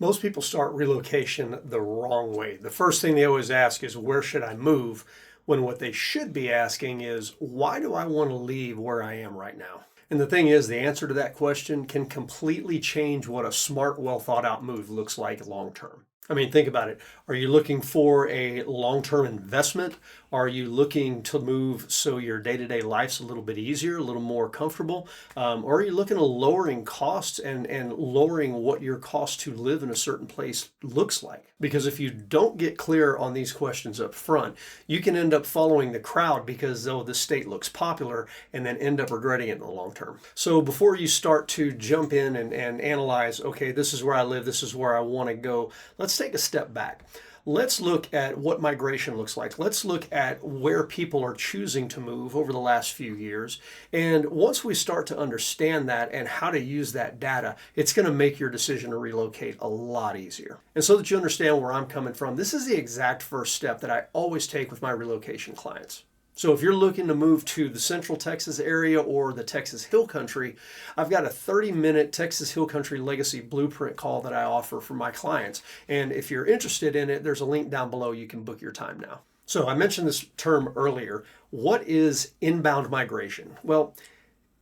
Most people start relocation the wrong way. The first thing they always ask is, where should I move? When what they should be asking is, why do I want to leave where I am right now? And the thing is, the answer to that question can completely change what a smart, well thought out move looks like long term. I mean, think about it. Are you looking for a long term investment? Are you looking to move so your day to day life's a little bit easier, a little more comfortable? Or are you looking at lowering costs and lowering what your cost to live in a certain place looks like? Because if you don't get clear on these questions up front, you can end up following the crowd because, oh, the state looks popular, and then end up regretting it in the long term. So before you start to jump in and analyze, okay, this is where I live, this is where I want to go, let's take a step back. Let's look at what migration looks like. Let's look at where people are choosing to move over the last few years. And once we start to understand that and how to use that data, it's going to make your decision to relocate a lot easier. And so that you understand where I'm coming from, this is the exact first step that I always take with my relocation clients. So if you're looking to move to the Central Texas area or the Texas Hill Country, I've got a 30-minute Texas Hill Country Legacy Blueprint call that I offer for my clients. And if you're interested in it, there's a link down below. You can book your time now. So I mentioned this term earlier. What is inbound migration? Well,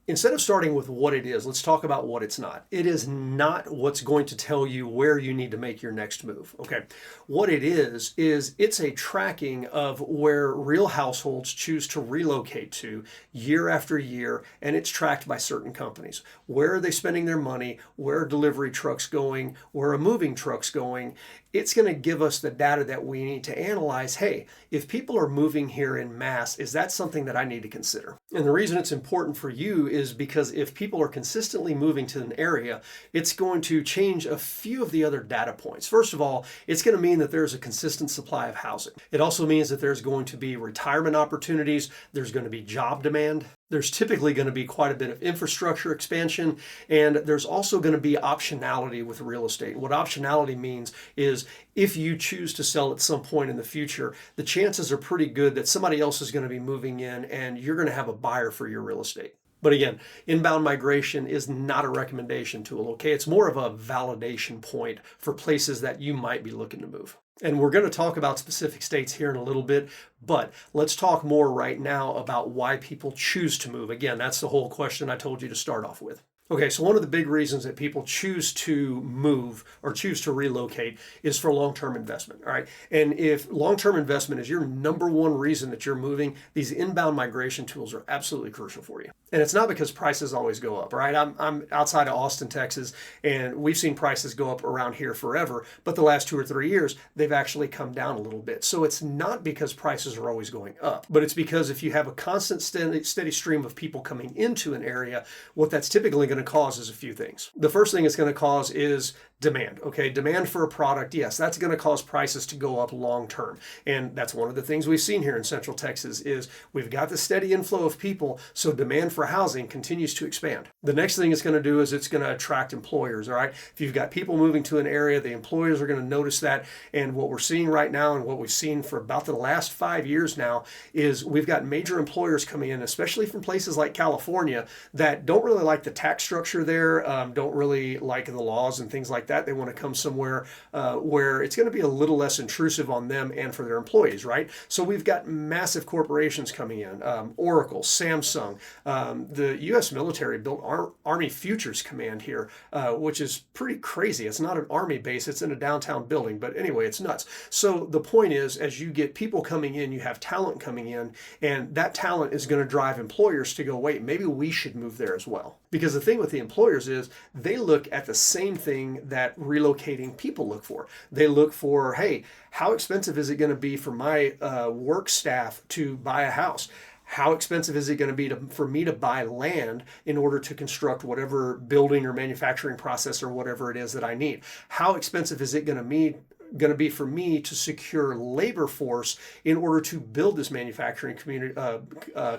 instead of starting with what it is, let's talk about what it's not. It is not what's going to tell you where you need to make your next move. Okay. What it is it's a tracking of where real households choose to relocate to year after year, and it's tracked by certain companies. Where are they spending their money? Where are delivery trucks going? Where are moving trucks going? It's going to give us the data that we need to analyze. Hey, if people are moving here in mass, is that something that I need to consider? And the reason it's important for you is because if people are consistently moving to an area, it's going to change a few of the other data points. First of all, it's going to mean that there's a consistent supply of housing. It also means that there's going to be retirement opportunities. There's going to be job demand. There's typically going to be quite a bit of infrastructure expansion, and there's also going to be optionality with real estate. What optionality means is if you choose to sell at some point in the future, the chances are pretty good that somebody else is going to be moving in and you're going to have a buyer for your real estate. But again, inbound migration is not a recommendation tool, okay? It's more of a validation point for places that you might be looking to move. And we're going to talk about specific states here in a little bit, but let's talk more right now about why people choose to move. Again, that's the whole question I told you to start off with. Okay, so one of the big reasons that people choose to move or choose to relocate is for long-term investment, all right? And if long-term investment is your number one reason that you're moving, these inbound migration tools are absolutely crucial for you. And it's not because prices always go up, right? I'm outside of Austin, Texas, and we've seen prices go up around here forever, but the last 2 or 3 years, they've actually come down a little bit. So it's not because prices are always going up, but it's because if you have a constant steady stream of people coming into an area, what that's typically going to cause is a few things. The first thing it's going to cause is demand. Okay, demand for a product, yes, that's going to cause prices to go up long term. And that's one of the things we've seen here in Central Texas is we've got the steady inflow of people, so demand for housing continues to expand. The next thing it's going to do is it's going to attract employers, all right? If you've got people moving to an area, the employers are going to notice that. And what we're seeing right now and what we've seen for about the last 5 years now is we've got major employers coming in, especially from places like California, that don't really like the tax structure there, don't really like the laws and things like that. They want to come somewhere where it's going to be a little less intrusive on them and for their employees, right? So we've got massive corporations coming in, Oracle, Samsung. The U.S. military built Army Futures Command here, which is pretty crazy. It's not an Army base, it's in a downtown building, but anyway, it's nuts. So the point is, as you get people coming in, you have talent coming in, and that talent is going to drive employers to go, wait, maybe we should move there as well. Because the thing with the employers is they look at the same thing that relocating people look for. They look for, hey, how expensive is it going to be for my work staff to buy a house? How expensive is it going to be for me to buy land in order to construct whatever building or manufacturing process or whatever it is that I need? How expensive is it going to be for me to secure labor force in order to build this manufacturing community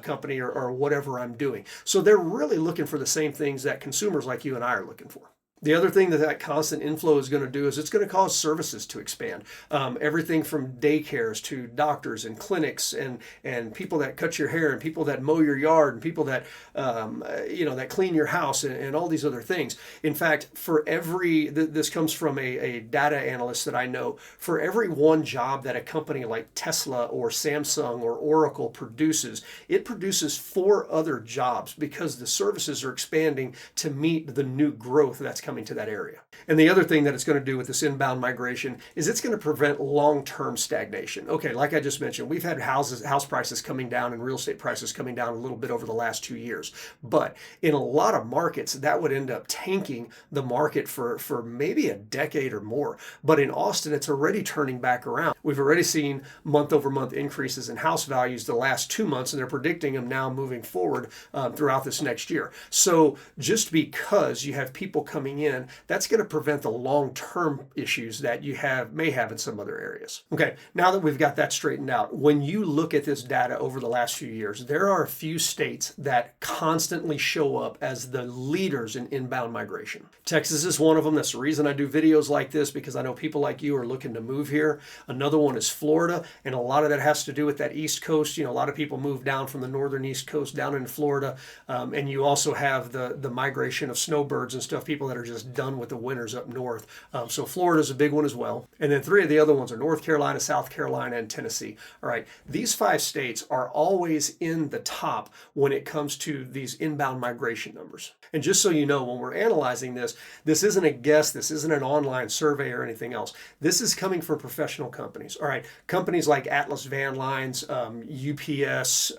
company or whatever I'm doing? So they're really looking for the same things that consumers like you and I are looking for. The other thing that that constant inflow is going to do is it's going to cause services to expand. Everything from daycares to doctors and clinics and people that cut your hair and people that mow your yard and people that that clean your house and all these other things. In fact, this comes from a data analyst that I know. For every one job that a company like Tesla or Samsung or Oracle produces, it produces 4 other jobs because the services are expanding to meet the new growth that's coming to that area. And the other thing that it's going to do with this inbound migration is it's going to prevent long-term stagnation. Okay, like I just mentioned, we've had house prices coming down and real estate prices coming down a little bit over the last 2 years. But in a lot of markets, that would end up tanking the market for maybe a decade or more. But in Austin, it's already turning back around. We've already seen month-over-month increases in house values the last 2 months, and they're predicting them now moving forward throughout this next year. So just because you have people coming in, that's going to prevent the long-term issues that you may have in some other areas. Okay, now that we've got that straightened out, when you look at this data over the last few years, there are a few states that constantly show up as the leaders in inbound migration. Texas is one of them. That's the reason I do videos like this, because I know people like you are looking to move here. Another one is Florida, and a lot of that has to do with that East Coast. A lot of people move down from the northern East Coast down into Florida, and you also have the migration of snowbirds and stuff, people that are just done with the winters up north. So Florida's a big one as well. And then 3 of the other ones are North Carolina, South Carolina, and Tennessee. All right, these 5 states are always in the top when it comes to these inbound migration numbers. And just so you know, when we're analyzing this isn't a guess, this isn't an online survey or anything else. This is coming from professional companies. All right, companies like Atlas Van Lines, UPS,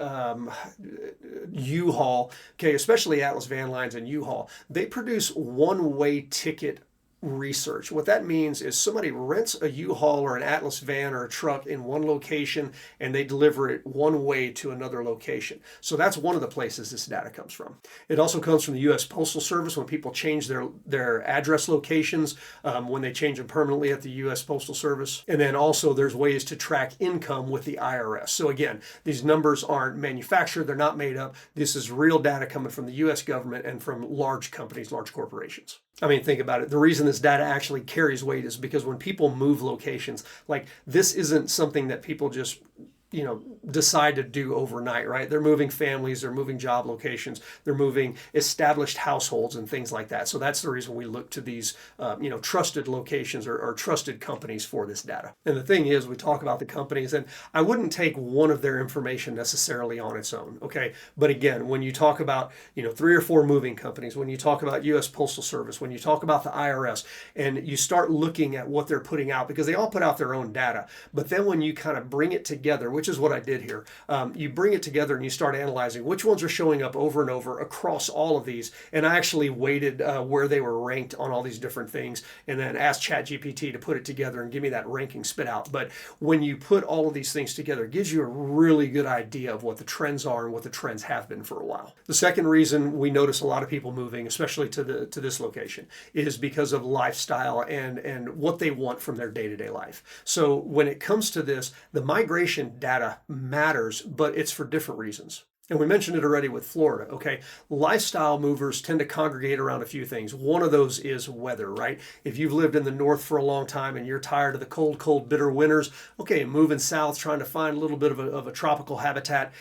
U-Haul, okay, especially Atlas Van Lines and U-Haul, they produce one-way ticket research. What that means is somebody rents a U-Haul or an Atlas van or a truck in one location and they deliver it one way to another location. So that's one of the places this data comes from. It also comes from the U.S. Postal Service when people change their address locations, when they change them permanently at the U.S. Postal Service. And then also there's ways to track income with the IRS. So again, these numbers aren't manufactured, they're not made up. This is real data coming from the U.S. government and from large companies, large corporations. I mean, think about it. The reason this data actually carries weight is because when people move locations, like this isn't something that people just decide to do overnight, right? They're moving families, they're moving job locations, they're moving established households and things like that. So that's the reason we look to these, trusted locations or trusted companies for this data. And the thing is, we talk about the companies, and I wouldn't take one of their information necessarily on its own, okay? But again, when you talk about, 3 or 4 moving companies, when you talk about U.S. Postal Service, when you talk about the IRS, and you start looking at what they're putting out, because they all put out their own data, but then when you kind of bring it together, which is what I did here. You bring it together and you start analyzing which ones are showing up over and over across all of these. And I actually weighted where they were ranked on all these different things and then asked ChatGPT to put it together and give me that ranking spit out. But when you put all of these things together, it gives you a really good idea of what the trends are and what the trends have been for a while. The second reason we notice a lot of people moving, especially to this location, is because of lifestyle and what they want from their day-to-day life. So when it comes to this, the migration data matters, but it's for different reasons. And we mentioned it already with Florida, okay? Lifestyle movers tend to congregate around a few things. One of those is weather, right? If you've lived in the north for a long time and you're tired of the cold, cold, bitter winters, okay, moving south, trying to find a little bit of a tropical habitat,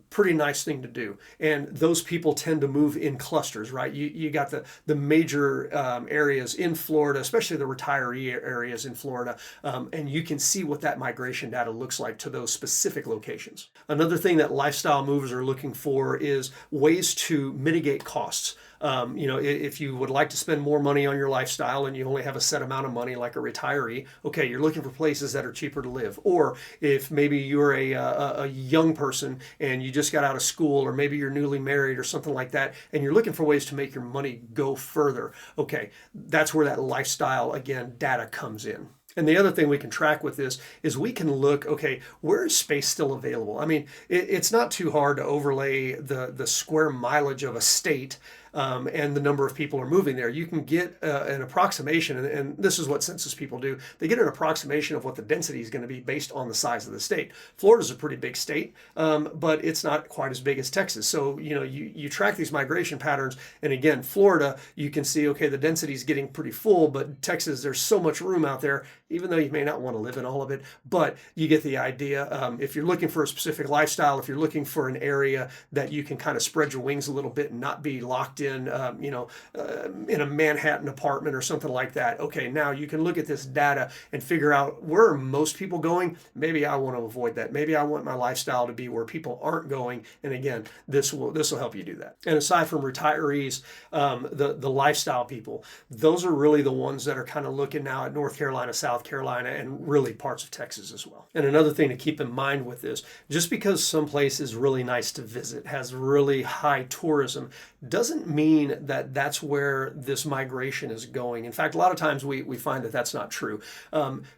pretty nice thing to do. And those people tend to move in clusters, right? You got the major areas in Florida, especially the retiree areas in Florida, and you can see what that migration data looks like to those specific locations. Another thing that lifestyle movers are looking for is ways to mitigate costs. If you would like to spend more money on your lifestyle and you only have a set amount of money like a retiree, okay, you're looking for places that are cheaper to live. Or if maybe you're a young person and you just got out of school, or maybe you're newly married or something like that, and you're looking for ways to make your money go further, okay, that's where that lifestyle, again, data comes in. And the other thing we can track with this is we can look, okay, where is space still available? I mean, it's not too hard to overlay the square mileage of a state and the number of people are moving there. You can get an approximation, and this is what census people do. They get an approximation of what the density is going to be based on the size of the state. Florida's a pretty big state, but it's not quite as big as Texas. So, you track these migration patterns, and again, Florida, you can see, okay, the density is getting pretty full, but Texas, there's so much room out there, even though you may not want to live in all of it, but you get the idea. If you're looking for a specific lifestyle, if you're looking for an area that you can kind of spread your wings a little bit and not be locked in, in a Manhattan apartment or something like that, okay, now you can look at this data and figure out where are most people going. Maybe I want to avoid that. Maybe I want my lifestyle to be where people aren't going. And again, this will help you do that. And aside from retirees, the lifestyle people, those are really the ones that are kind of looking now at North Carolina, South Carolina, and really parts of Texas as well. And another thing to keep in mind with this, just because some place is really nice to visit, has really high tourism, doesn't mean that that's where this migration is going. In fact, a lot of times we find that that's not true.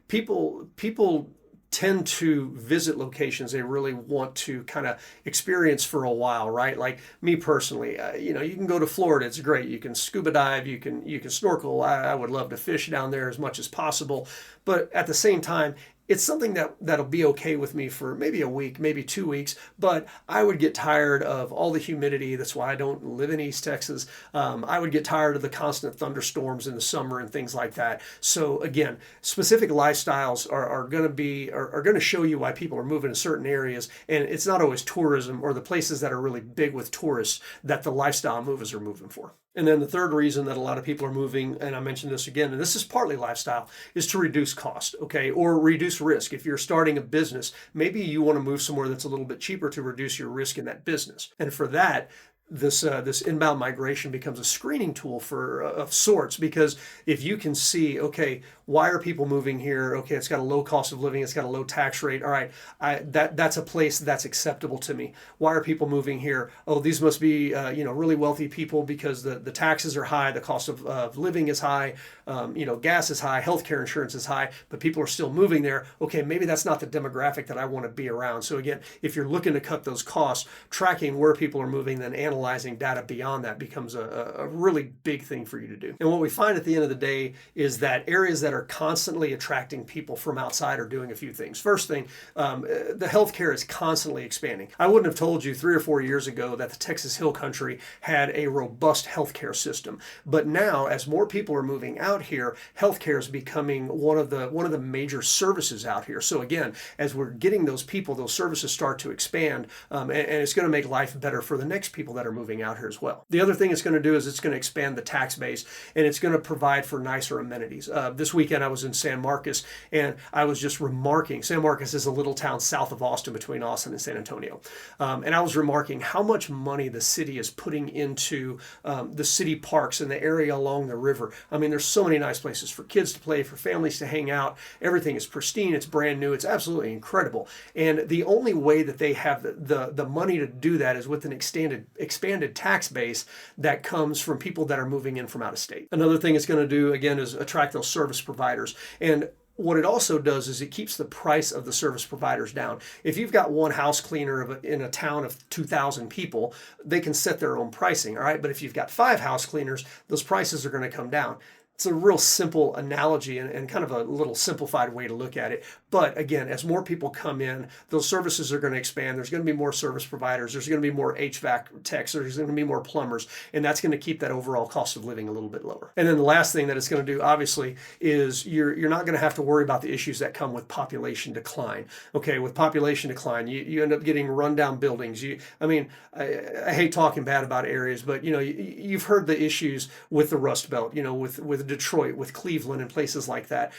People tend to visit locations they really want to kind of experience for a while, right? Like me personally, you can go to Florida, it's great. You can scuba dive, you can snorkel. I would love to fish down there as much as possible, but at the same time, it's something that'll be okay with me for maybe a week, maybe 2 weeks, but I would get tired of all the humidity. That's why I don't live in East Texas. I would get tired of the constant thunderstorms in the summer and things like that. So again, specific lifestyles are going to show you why people are moving to certain areas, and it's not always tourism or the places that are really big with tourists that the lifestyle movers are moving for. And then the third reason that a lot of people are moving, and I mentioned this again, and this is partly lifestyle, is to reduce cost, okay, or reduce risk. If you're starting a business, maybe you want to move somewhere that's a little bit cheaper to reduce your risk in that business. And for that, this inbound migration becomes a screening tool of sorts, because if you can see, okay, why are people moving here? Okay, it's got a low cost of living, it's got a low tax rate. All right, that's a place that's acceptable to me. Why are people moving here? Oh, these must be really wealthy people because the taxes are high, the cost of living is high, gas is high, healthcare insurance is high, but people are still moving there. Okay, maybe that's not the demographic that I want to be around. So again, if you're looking to cut those costs, tracking where people are moving, then analyzing data beyond that becomes a really big thing for you to do. And what we find at the end of the day is that areas that are constantly attracting people from outside are doing a few things. First thing, the healthcare is constantly expanding. I wouldn't have told you 3 or 4 years ago that the Texas Hill Country had a robust healthcare system. But now, as more people are moving out here, healthcare is becoming one of the major services out here. So again, as we're getting those people, those services start to expand, and it's going to make life better for the next people that are moving out here as well. The other thing it's going to do is it's going to expand the tax base, and it's going to provide for nicer amenities. This weekend I was in San Marcos, and I was just remarking, San Marcos is a little town south of Austin, between Austin and San Antonio, and I was remarking how much money the city is putting into the city parks and the area along the river. I mean, there's so many nice places for kids to play, for families to hang out. Everything is pristine, it's brand new, it's absolutely incredible. And the only way that they have the money to do that is with an expanded tax base that comes from people that are moving in from out of state. Another thing it's going to do, again, is attract those service providers. And what it also does is it keeps the price of the service providers down. If you've got one house cleaner in a town of 2,000 people, they can set their own pricing, all right? But if you've got 5 house cleaners, those prices are going to come down. It's a real simple analogy and kind of a little simplified way to look at it. But again, as more people come in, those services are going to expand. There's going to be more service providers. There's going to be more HVAC techs. There's going to be more plumbers. And that's going to keep that overall cost of living a little bit lower. And then the last thing that it's going to do, obviously, is you're not going to have to worry about the issues that come with population decline. Okay, with population decline, you end up getting rundown buildings. I hate talking bad about areas, but you've heard the issues with the Rust Belt, with Detroit, with Cleveland and places like that.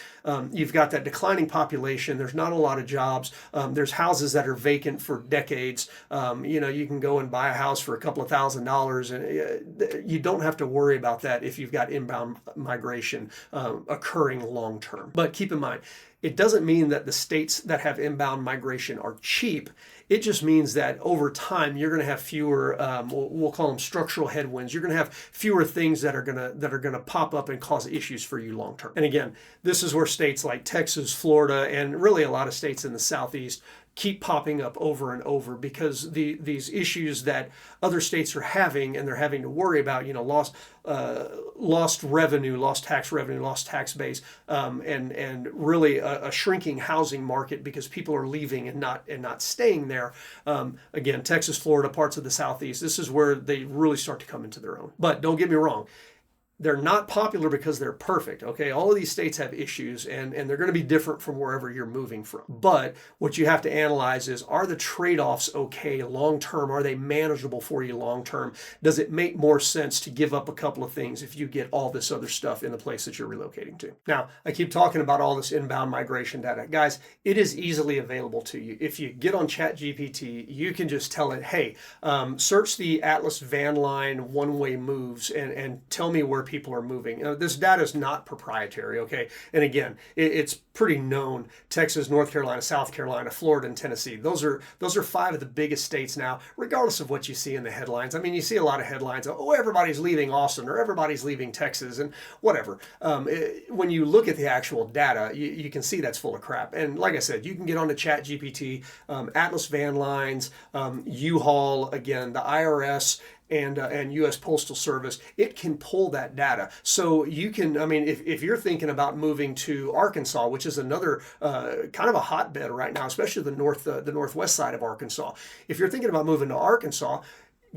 You've got that declining population. There's not a lot of jobs. There's houses that are vacant for decades. You can go and buy a house for a couple of $1,000s, and you don't have to worry about that if you've got inbound migration occurring long term. But keep in mind, it doesn't mean that the states that have inbound migration are cheap. It just means that over time you're going to have fewer, we'll call them structural headwinds. You're going to have fewer things that are going to pop up and cause issues for you long term. And again, this is where states like Texas, Florida, and really a lot of states in the Southeast keep popping up over and over because these issues that other states are having, and they're having to worry about, lost revenue, lost tax revenue, lost tax base, and really a shrinking housing market because people are leaving and not staying there. Again, Texas, Florida, parts of the Southeast, this is where they really start to come into their own. But don't get me wrong, they're not popular because they're perfect, okay? All of these states have issues, and they're going to be different from wherever you're moving from. But what you have to analyze is, are the trade-offs okay long-term? Are they manageable for you long-term? Does it make more sense to give up a couple of things if you get all this other stuff in the place that you're relocating to? Now, I keep talking about all this inbound migration data. Guys, it is easily available to you. If you get on ChatGPT, you can just tell it, hey, search the Atlas van line one-way moves and tell me where people are moving. This data is not proprietary, okay? And again, it's pretty known. Texas, North Carolina, South Carolina, Florida, and Tennessee. Those are 5 of the biggest states now, regardless of what you see in the headlines. I mean, you see a lot of headlines, oh, everybody's leaving Austin, or everybody's leaving Texas, and whatever. When you look at the actual data, you can see that's full of crap. And like I said, you can get onto ChatGPT, Atlas Van Lines, U-Haul, again, the IRS, and U.S. Postal Service. It can pull that data. So you can, I mean, if you're thinking about moving to Arkansas, which is another kind of a hotbed right now, especially the northwest side of Arkansas. If you're thinking about moving to Arkansas,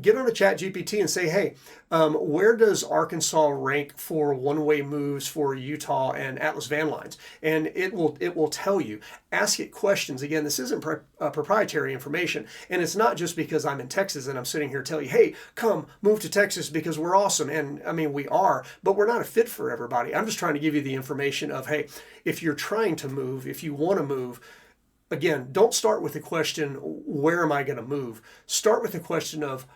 get on a ChatGPT and say, hey, where does Arkansas rank for one-way moves for Utah and Atlas Van Lines? And it will tell you. Ask it questions. Again, this isn't proprietary information, and it's not just because I'm in Texas and I'm sitting here telling you, hey, come move to Texas because we're awesome. And I mean, we are, but we're not a fit for everybody. I'm just trying to give you the information of, hey, if you're trying to move, if you want to move, again, don't start with the question, where am I going to move? Start with the question of,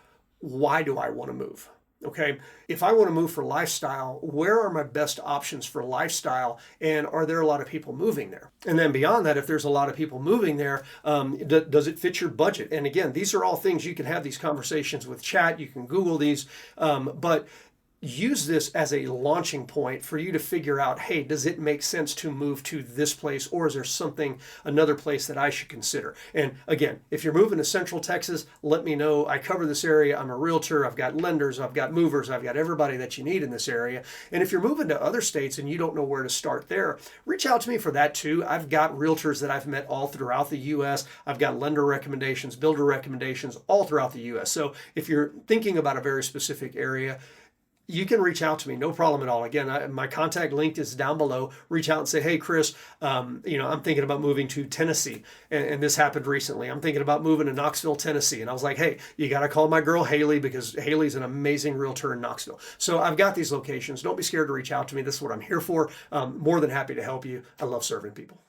why do I want to move? Okay, if I want to move for lifestyle, where are my best options for lifestyle? And are there a lot of people moving there? And then beyond that, if there's a lot of people moving there, does it fit your budget? And again, these are all things you can have these conversations with chat. You can Google these, but use this as a launching point for you to figure out, hey, does it make sense to move to this place, or is there another place that I should consider? And again, if you're moving to Central Texas, let me know. I cover this area. I'm a realtor. I've got lenders. I've got movers. I've got everybody that you need in this area. And if you're moving to other states and you don't know where to start there, reach out to me for that too. I've got realtors that I've met all throughout the U.S. I've got lender recommendations, builder recommendations all throughout the U.S. So if you're thinking about a very specific area, you can reach out to me, no problem at all. Again, my contact link is down below. Reach out and say, hey, Chris, I'm thinking about moving to Tennessee. And this happened recently. I'm thinking about moving to Knoxville, Tennessee. And I was like, hey, you got to call my girl Haley, because Haley's an amazing realtor in Knoxville. So I've got these locations. Don't be scared to reach out to me. This is what I'm here for. More than happy to help you. I love serving people.